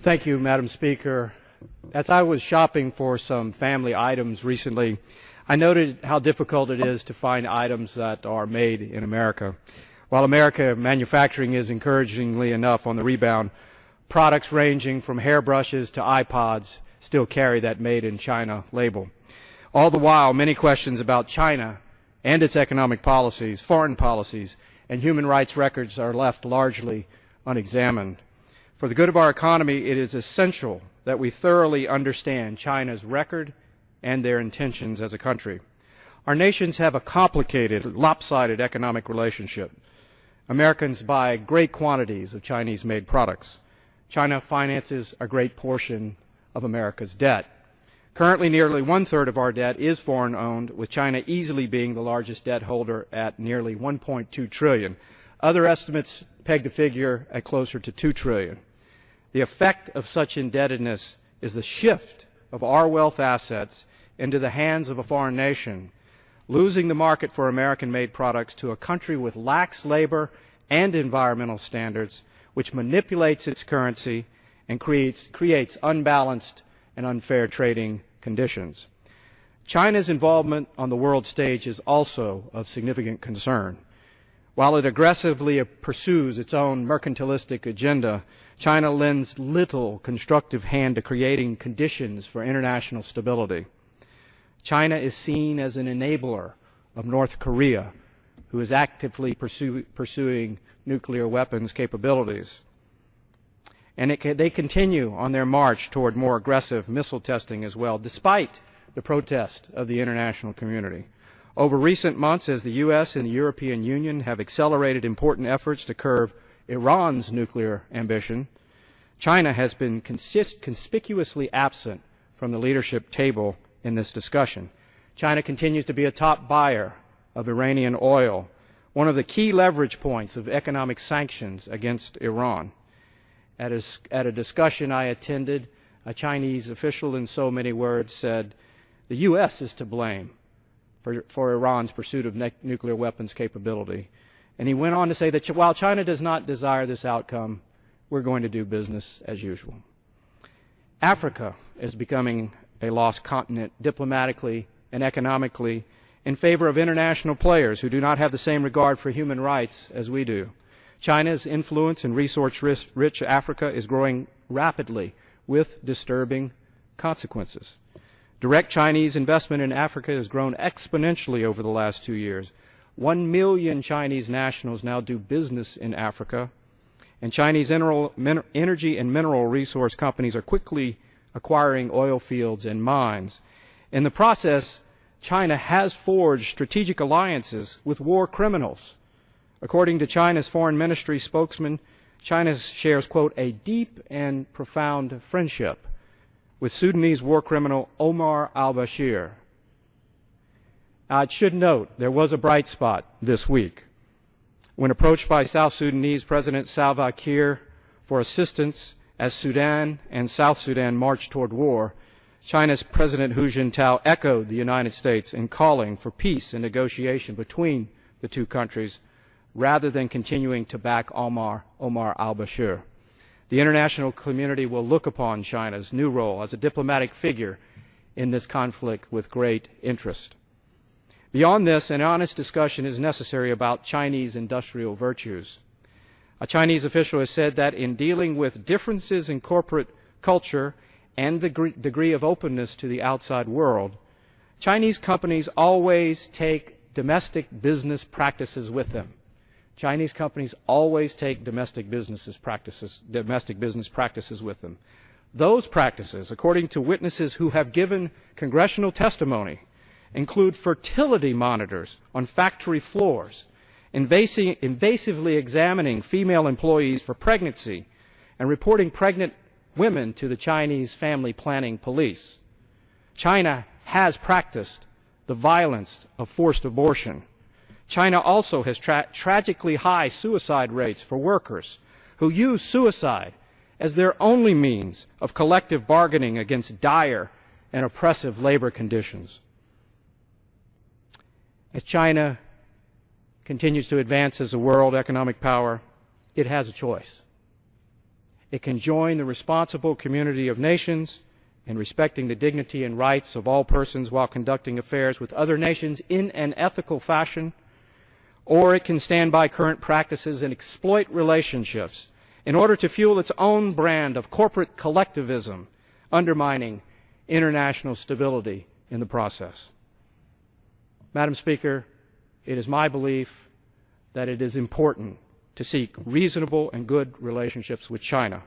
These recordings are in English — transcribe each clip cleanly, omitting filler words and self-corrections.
Thank you, Madam Speaker. As I was shopping for some family items recently, I noted how difficult it is to find items that are made in America. While American manufacturing is encouragingly enough on the rebound, products ranging from hairbrushes to iPods still carry that Made in China label. All the while, many questions about China and its economic policies, foreign policies, and human rights records are left largely unexamined. For the good of our economy, it is essential that we thoroughly understand China's record and their intentions as a country. Our nations have a complicated, lopsided economic relationship. Americans buy great quantities of Chinese-made products. China finances a great portion of America's debt. Currently, nearly one-third of our debt is foreign-owned, with China easily being the largest debt holder at nearly $1.2 trillion. Other estimates peg the figure at closer to $2 trillion. The effect of such indebtedness is the shift of our wealth assets into the hands of a foreign nation, losing the market for American-made products to a country with lax labor and environmental standards, which manipulates its currency and creates unbalanced and unfair trading conditions. China's involvement on the world stage is also of significant concern. While it aggressively pursues its own mercantilistic agenda, China lends little constructive hand to creating conditions for international stability. China is seen as an enabler of North Korea, who is actively pursuing nuclear weapons capabilities. And they continue on their march toward more aggressive missile testing as well, despite the protest of the international community. Over recent months, as the U.S. and the European Union have accelerated important efforts to curb Iran's nuclear ambition, China has been conspicuously absent from the leadership table in this discussion. China continues to be a top buyer of Iranian oil, one of the key leverage points of economic sanctions against Iran. At a discussion I attended, a Chinese official, in so many words, said, "The U.S. is to blame for Iran's pursuit of nuclear weapons capability." And he went on to say that while China does not desire this outcome, we're going to do business as usual. Africa is becoming a lost continent diplomatically and economically in favor of international players who do not have the same regard for human rights as we do. China's influence in resource-rich Africa is growing rapidly with disturbing consequences. Direct Chinese investment in Africa has grown exponentially over the last 2 years. 1 million Chinese nationals now do business in Africa, and Chinese energy and mineral resource companies are quickly acquiring oil fields and mines. In the process, China has forged strategic alliances with war criminals. According to China's foreign ministry spokesman, China shares, quote, "a deep and profound friendship" with Sudanese war criminal Omar al-Bashir. I should note there was a bright spot this week. When approached by South Sudanese President Salva Kiir for assistance as Sudan and South Sudan marched toward war, China's President Hu Jintao echoed the United States in calling for peace and negotiation between the two countries, rather than continuing to back Omar al-Bashir. The international community will look upon China's new role as a diplomatic figure in this conflict with great interest. Beyond this, an honest discussion is necessary about Chinese industrial virtues. A Chinese official has said that in dealing with differences in corporate culture and the degree of openness to the outside world, Chinese companies always take domestic business practices with them. Chinese companies always take domestic business practices with them. Those practices, according to witnesses who have given congressional testimony, include fertility monitors on factory floors, invasively examining female employees for pregnancy, and reporting pregnant women to the Chinese family planning police. China has practiced the violence of forced abortion. China also has tragically high suicide rates for workers who use suicide as their only means of collective bargaining against dire and oppressive labor conditions. As China continues to advance as a world economic power, it has a choice. It can join the responsible community of nations in respecting the dignity and rights of all persons while conducting affairs with other nations in an ethical fashion, or it can stand by current practices and exploit relationships in order to fuel its own brand of corporate collectivism, undermining international stability in the process. Madam Speaker, it is my belief that it is important to seek reasonable and good relationships with China,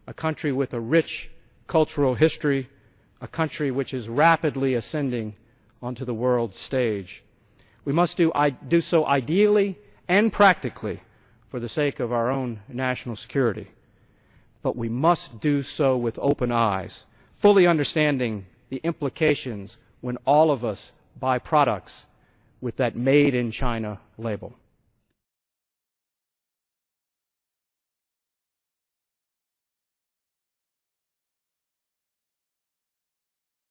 a country with a rich cultural history, a country which is rapidly ascending onto the world stage. We must do so ideally and practically for the sake of our own national security. But we must do so with open eyes, fully understanding the implications when all of us buy products with that Made in China label.